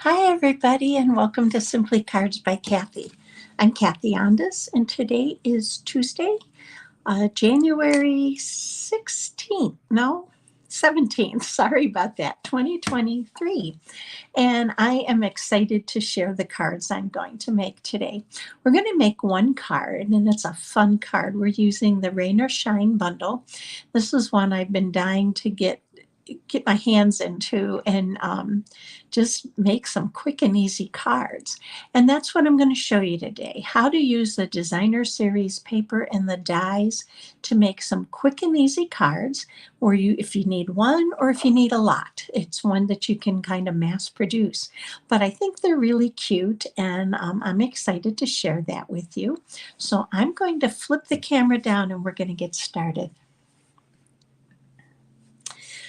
Hi, everybody, and welcome to Simply Cards by Kathy. I'm Kathy Ondas, and today is Tuesday, January 16th. No, 17th. Sorry about that, 2023. And I am excited to share the cards I'm going to make today. We're going to make one card, and it's a fun card. We're using the Rain or Shine bundle. This is one I've been dying to get my hands into and just make some quick and easy cards. And that's what I'm going to show you today, how to use the designer series paper and the dies to make some quick and easy cards, or if you need one or if you need a lot. It's one that you can kind of mass produce, but I think they're really cute, and I'm excited to share that with you. So I'm going to flip the camera down and we're going to get started.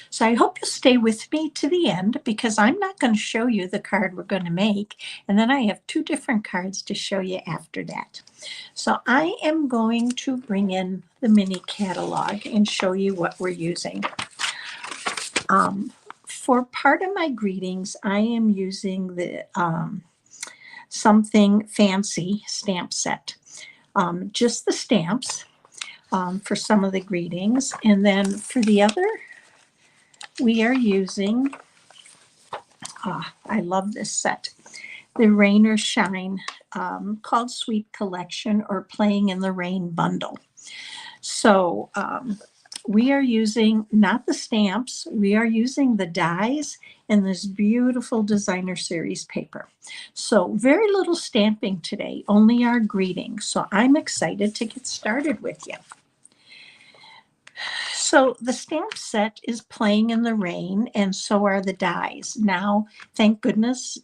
So I hope you'll stay with me to the end, because I'm not going to show you the card we're going to make, and then I have two different cards to show you after that. So I am going to bring in the mini catalog and show you what we're using. For part of my greetings, I am using the Something Fancy stamp set. Just the stamps for some of the greetings, and then for the other, we are using, I love this set, the Rain or Shine, called Sweet Collection or Playing in the Rain bundle. So we are using not the stamps, we are using the dies and this beautiful designer series paper. So very little stamping today, only our greetings. So I'm excited to get started with you. So the stamp set is Playing in the Rain, and so are the dies. Now, thank goodness,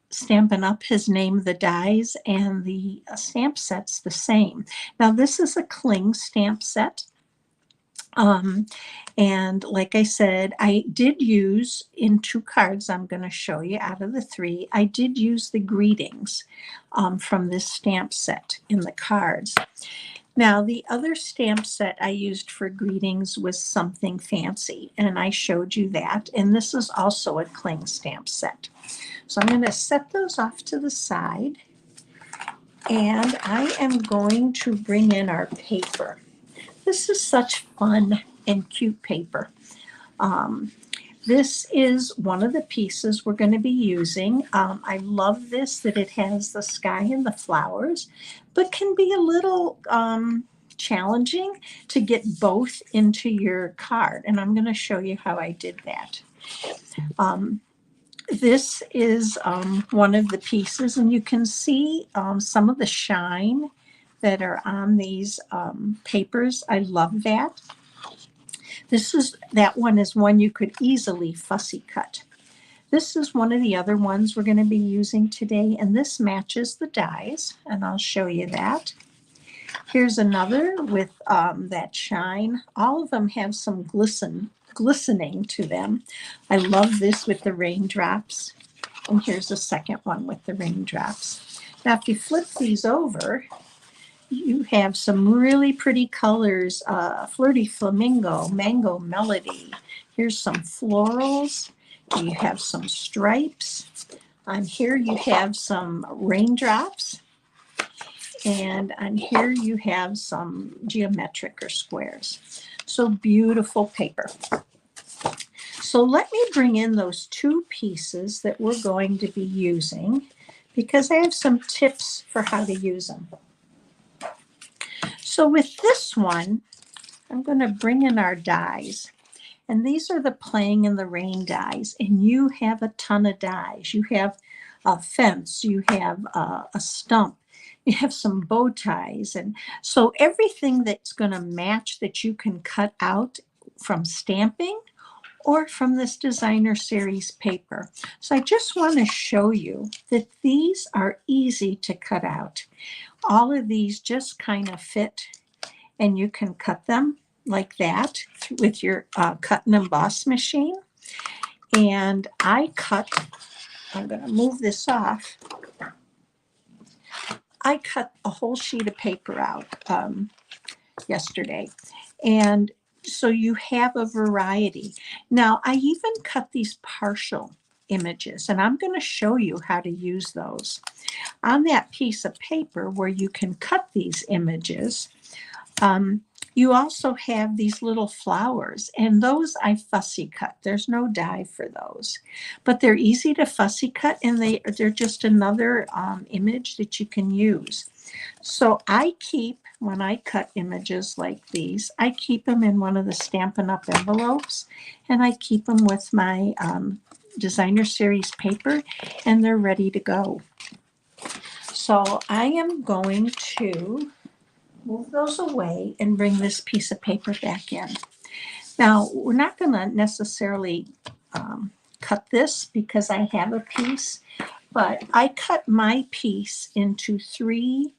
Stampin' Up! Has named the dies, and the stamp set's the same. Now, this is a cling stamp set. And like I said, I did use in two cards I'm going to show you out of the three, I did use the greetings from this stamp set in the cards. Now, the other stamp set I used for greetings was Something Fancy, and I showed you that. And this is also a cling stamp set. So I'm going to set those off to the side, and I am going to bring in our paper. This is such fun and cute paper. This is one of the pieces we're going to be using. I love this, that it has the sky and the flowers, but can be a little challenging to get both into your card. And I'm going to show you how I did that. This is one of the pieces, and you can see some of the shine that are on these papers. I love that. That one is one you could easily fussy cut. This is one of the other ones we're going to be using today, and this matches the dies, and I'll show you that. Here's another with that shine. All of them have some glistening to them. I love this with the raindrops, and here's a second one with the raindrops. Now, if you flip these over, you have some really pretty colors, Flirty Flamingo, Mango Melody. Here's some florals. You have some stripes. On here you have some raindrops. And on here you have some geometric or squares. So beautiful paper. So let me bring in those two pieces that we're going to be using, because I have some tips for how to use them. So with this one, I'm going to bring in our dies. And these are the Playing in the Rain dies. And you have a ton of dies. You have a fence. You have a stump. You have some bow ties. And so everything that's going to match that you can cut out from stamping or from this designer series paper. So I just want to show you that these are easy to cut out. All of these just kind of fit, and you can cut them like that with your cut and emboss machine. And I'm going to move this off. I cut a whole sheet of paper out yesterday. And so you have a variety. Now, I even cut these partial images, and I'm going to show you how to use those. On that piece of paper where you can cut these images, you also have these little flowers, and those I fussy cut. There's no die for those, but they're easy to fussy cut, and they're just another image that you can use. So I keep, when I cut images like these, I keep them in one of the Stampin' Up! Envelopes, and I keep them with my Designer Series paper, and they're ready to go. So I am going to move those away and bring this piece of paper back in. Now, we're not going to necessarily cut this because I have a piece, but I cut my piece into 3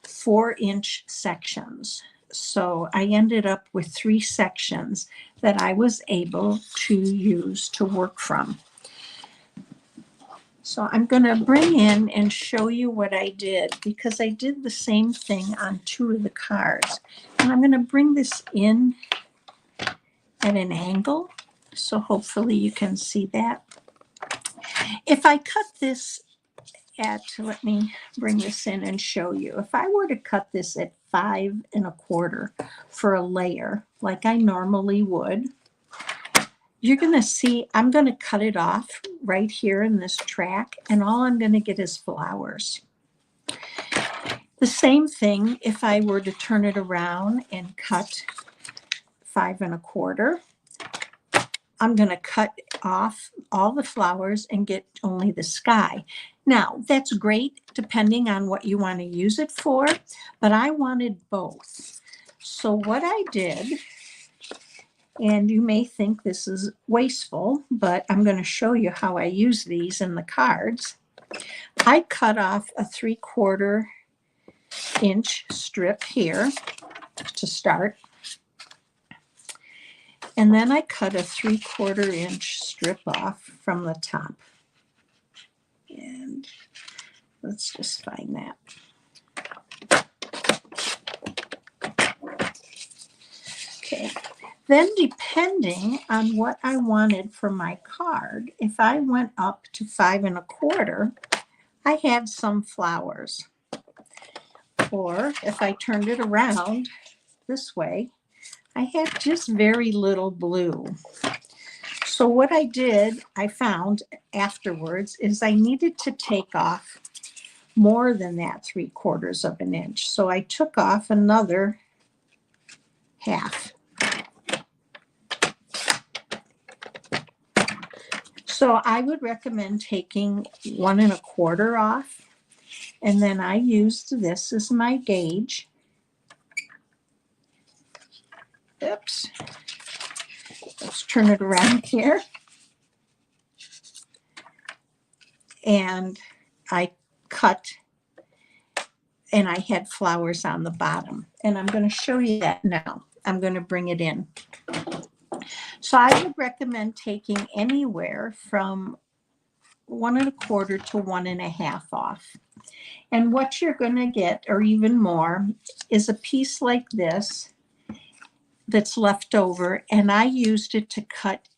4-inch sections. So I ended up with 3 sections that I was able to use to work from. So I'm going to bring in and show you what I did, because I did the same thing on 2 of the cards. And I'm going to bring this in at an angle, so hopefully you can see that. If I cut this at, let me bring this in and show you. If I were to cut this at 5 1/4 for a layer, like I normally would, you're going to see I'm going to cut it off right here in this track, and all I'm going to get is flowers. The same thing if I were to turn it around and cut 5 1/4. I'm going to cut off all the flowers and get only the sky. Now, that's great depending on what you want to use it for, but I wanted both. So what I did, and you may think this is wasteful, but I'm going to show you how I use these in the cards. I cut off a 3/4 inch strip here to start. And then I cut a 3/4 inch strip off from the top. And let's just find that. Okay. Then depending on what I wanted for my card, if I went up to 5 1/4, I had some flowers. Or if I turned it around this way, I had just very little blue. So what I did, I found afterwards, is I needed to take off more than that 3/4 of an inch. So I took off another half. So I would recommend taking 1 1/4 off. And then I used this as my gauge. Oops. Let's turn it around here. And I cut, and I had flowers on the bottom. And I'm going to show you that now. I'm going to bring it in. So I would recommend taking anywhere from 1 1/4 to 1 1/2 off. And what you're going to get, or even more, is a piece like this that's left over, and I used it to cut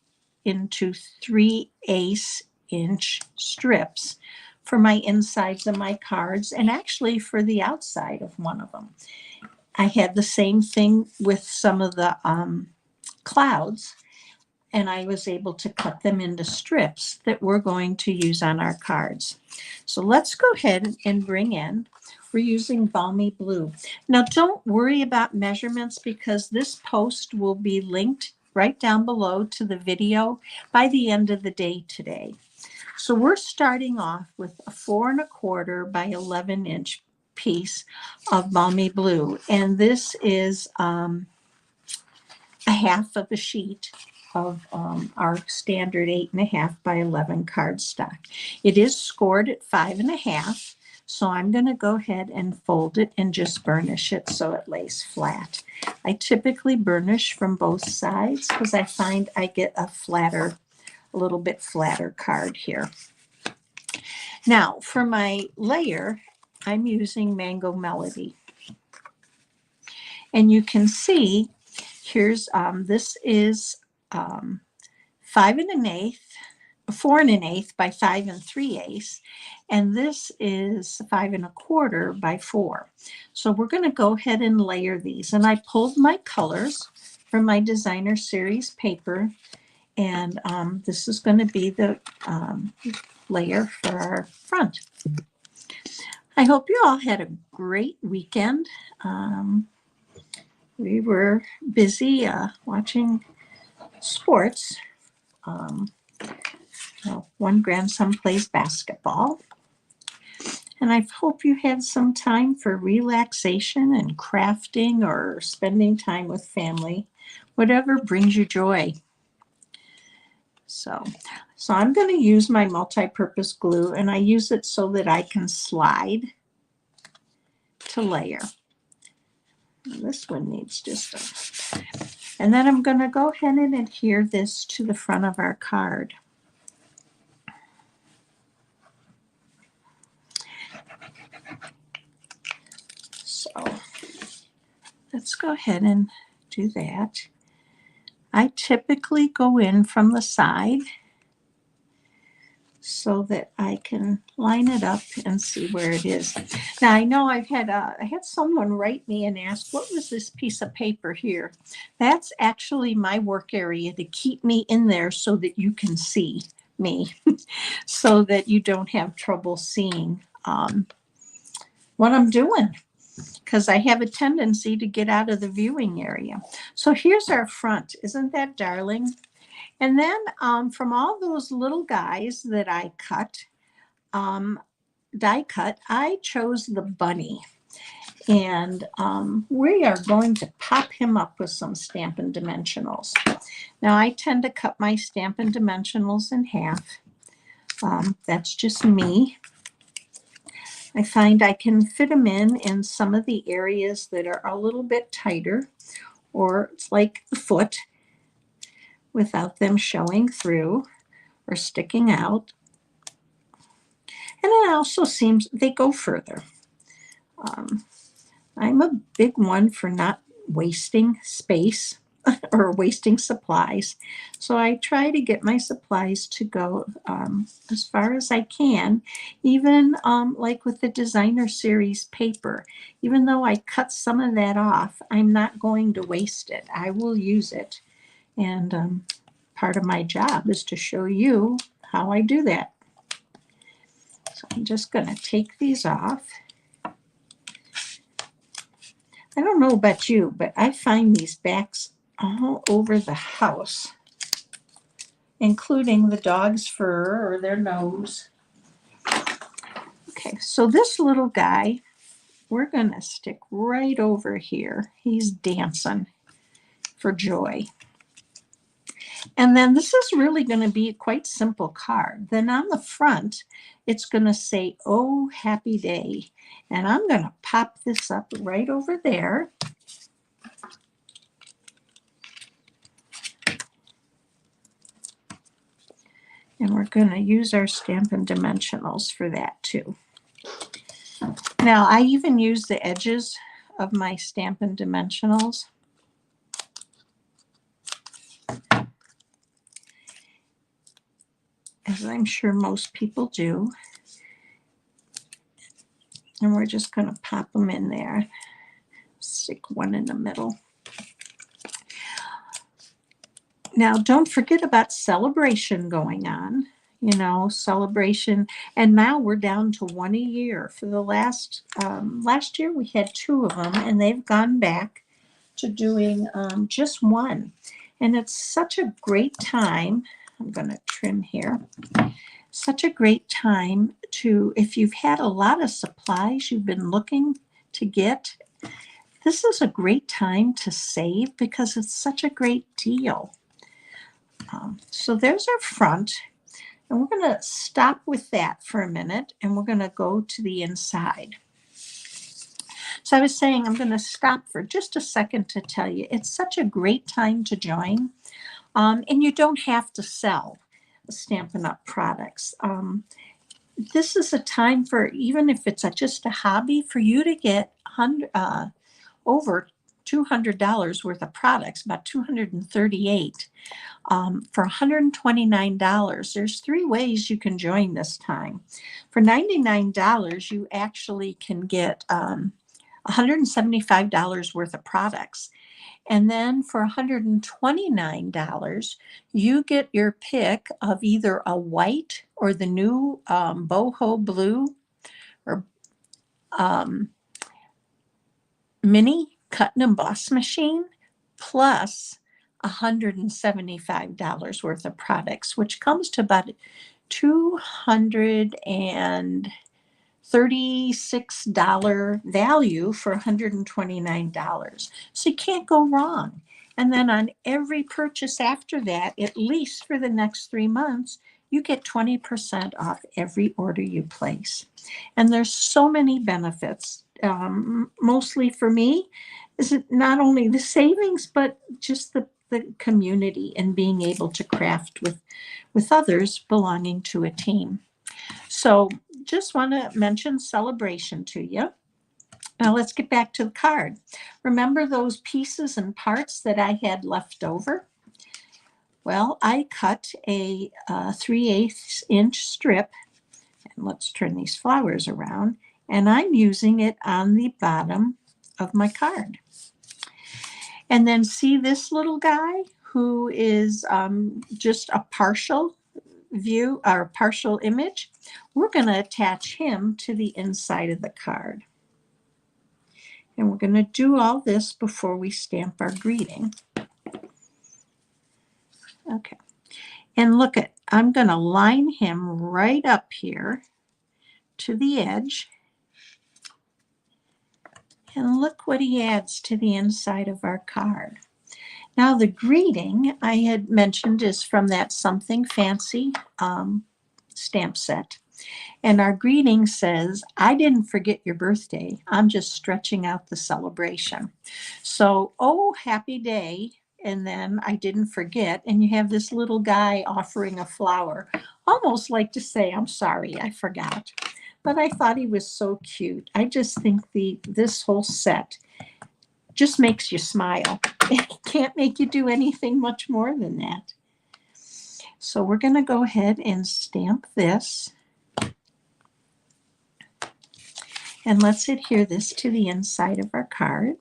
into 3/8 inch strips for my insides of my cards, and actually for the outside of one of them. I had the same thing with some of the clouds, and I was able to cut them into strips that we're going to use on our cards. So let's go ahead and bring in, we're using Balmy Blue. Now don't worry about measurements, because this post will be linked right down below to the video by the end of the day today. So we're starting off with a 4 1/4 by 11 inch piece of Balmy Blue. And this is a half of a sheet of our standard 8 1/2 by 11 cardstock. It is scored at 5 1/2. So I'm going to go ahead and fold it and just burnish it so it lays flat. I typically burnish from both sides because I find I get a little bit flatter card here. Now for my layer, I'm using Mango Melody. And you can see here's, this is 5 1/8 4 1/8 by 5 3/8, and this is 5 1/4 by 4. So we're going to go ahead and layer these, and I pulled my colors from my designer series paper, and this is going to be the layer for our front. I hope you all had a great weekend. We were busy watching sports. One grandson plays basketball. And I hope you had some time for relaxation and crafting or spending time with family, whatever brings you joy. So I'm going to use my multi-purpose glue, and I use it so that I can slide to layer. And this one needs just a... And then I'm going to go ahead and adhere this to the front of our card. So let's go ahead and do that. I typically go in from the side so that I can line it up and see where it is. Now I know I had someone write me and ask, what was this piece of paper here? That's actually my work area to keep me in there so that you can see me, so that you don't have trouble seeing what I'm doing, because I have a tendency to get out of the viewing area. So here's our front. Isn't that darling? And then from all those little guys that I cut, die cut, I chose the bunny. And we are going to pop him up with some Stampin' Dimensionals. Now I tend to cut my Stampin' Dimensionals in half. That's just me. I find I can fit them in some of the areas that are a little bit tighter, or it's like the foot, without them showing through or sticking out. And it also seems they go further. I'm a big one for not wasting space or wasting supplies. So I try to get my supplies to go as far as I can, even like with the designer series paper. Even though I cut some of that off, I'm not going to waste it. I will use it. And part of my job is to show you how I do that. So I'm just going to take these off. I don't know about you, but I find these backs all over the house, including the dog's fur or their nose. Okay, so this little guy, we're going to stick right over here. He's dancing for joy. And then this is really going to be a quite simple card. Then on the front, it's going to say, "Oh, happy day." And I'm going to pop this up right over there. And we're going to use our Stampin' Dimensionals for that too. Now, I even use the edges of my Stampin' Dimensionals. As I'm sure most people do. And we're just going to pop them in there. Stick one in the middle. Now, don't forget about celebration going on. You know, celebration. And now we're down to one a year. For the last year, we had 2 of them, and they've gone back to doing just one. And it's such a great time. I'm going to trim here. Such a great time to, if you've had a lot of supplies you've been looking to get, this is a great time to save because it's such a great deal. So there's our front, and we're going to stop with that for a minute, and we're going to go to the inside. So I was saying I'm going to stop for just a second to tell you it's such a great time to join, and you don't have to sell Stampin' Up! Products. This is a time for, even if it's just a hobby, for you to get over $200 worth of products, about 238 for $129. There's 3 ways you can join this time. For $99, you actually can get $175 worth of products. And then for $129, you get your pick of either a white or the new boho blue or mini cut and emboss machine, plus $175 worth of products, which comes to about $236 value for $129. So you can't go wrong. And then on every purchase after that, at least for the next 3 months, you get 20% off every order you place. And there's so many benefits. Mostly for me, is it not only the savings, but just the community and being able to craft with others belonging to a team. So just want to mention Celebration to you. Now let's get back to the card. Remember those pieces and parts that I had left over? Well, I cut a 3/8 inch strip, and let's turn these flowers around, and I'm using it on the bottom of my card. And then see this little guy who is just a partial view or a partial image? We're going to attach him to the inside of the card. And we're going to do all this before we stamp our greeting. Okay. And look at, I'm going to line him right up here to the edge. And look what he adds to the inside of our card. Now the greeting I had mentioned is from that Something Fancy stamp set. And our greeting says, I didn't forget your birthday. I'm just stretching out the celebration. So, oh, happy day. And then I didn't forget. And you have this little guy offering a flower, almost like to say, I'm sorry, I forgot. But I thought he was so cute. I just think this whole set just makes you smile. It can't make you do anything much more than that. So we're going to go ahead and stamp this. And let's adhere this to the inside of our card.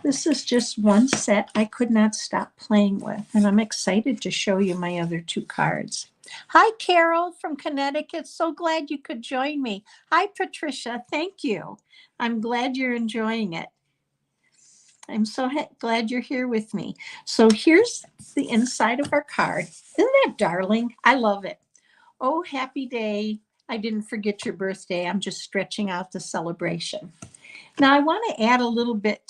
This is just one set I could not stop playing with, and I'm excited to show you my other 2 cards. Hi, Carol from Connecticut. So glad you could join me. Hi, Patricia. Thank you. I'm glad you're enjoying it. I'm so glad you're here with me. So here's the inside of our card. Isn't that darling? I love it. Oh, happy day. I didn't forget your birthday. I'm just stretching out the celebration. Now I want to add a little bit,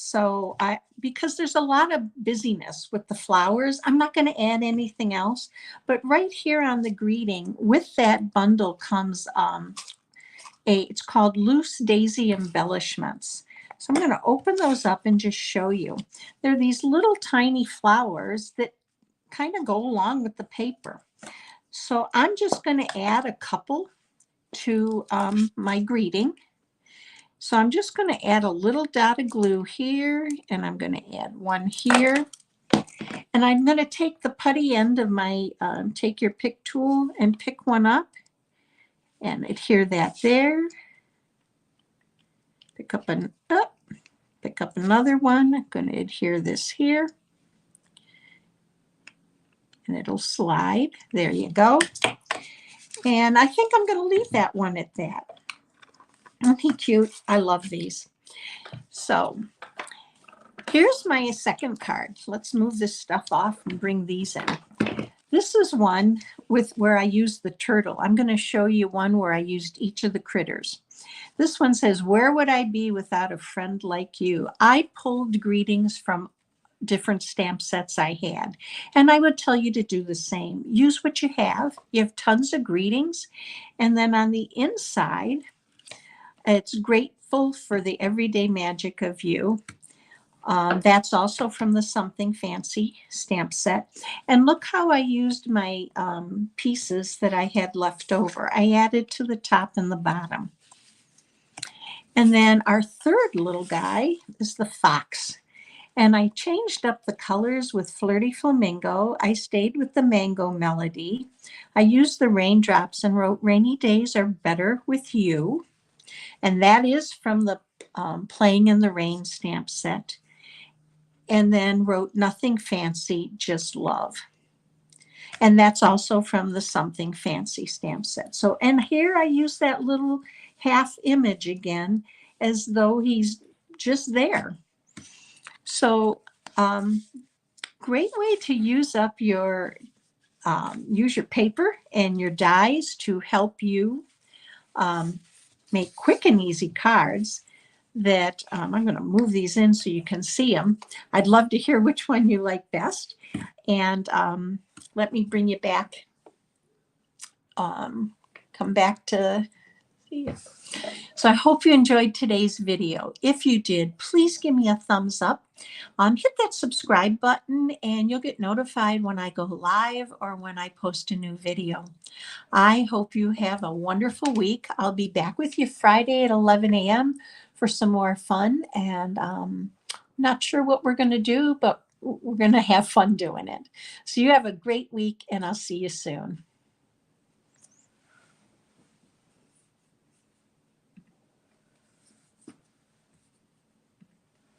because there's a lot of busyness with the flowers, I'm not going to add anything else. But right here on the greeting, with that bundle comes it's called Loose Daisy Embellishments. So I'm going to open those up and just show you. They're these little tiny flowers that kind of go along with the paper. So I'm just going to add a couple to my greeting. So I'm just going to add a little dot of glue here, and I'm going to add one here. And I'm going to take the putty end of my take your pick tool and pick one up and adhere that there. Pick up another one. I'm going to adhere this here. And it'll slide. There you go. And I think I'm going to leave that one at that. Aren't he cute? I love these. So here's my second card. Let's move this stuff off and bring these in. This is one where I used the turtle. I'm going to show you one where I used each of the critters. This one says, where would I be without a friend like you? I pulled greetings from different stamp sets I had, and I would tell you to do the same. Use what you have. You have tons of greetings. And then on the inside, it's grateful for the everyday magic of you. That's also from the Something Fancy stamp set. And look how I used my pieces that I had left over. I added to the top and the bottom. And then our third little guy is the fox. And I changed up the colors with Flirty Flamingo. I stayed with the Mango Melody. I used the raindrops and wrote Rainy Days Are Better With You. And that is from the Playing in the Rain stamp set. And then wrote Nothing Fancy, Just Love. And that's also from the Something Fancy stamp set. So, and here I use that little half image again as though he's just there. So, great way to use up your paper and your dies to help you make quick and easy cards that I'm going to move these in so you can see them. I'd love to hear which one you like best. And let me bring you back, come back to see you. So I hope you enjoyed today's video. If you did, please give me a thumbs up. Hit that subscribe button and you'll get notified when I go live or when I post a new video. I hope you have a wonderful week. I'll be back with you Friday at 11 a.m. for some more fun. And not sure what we're going to do, but we're going to have fun doing it. So you have a great week and I'll see you soon.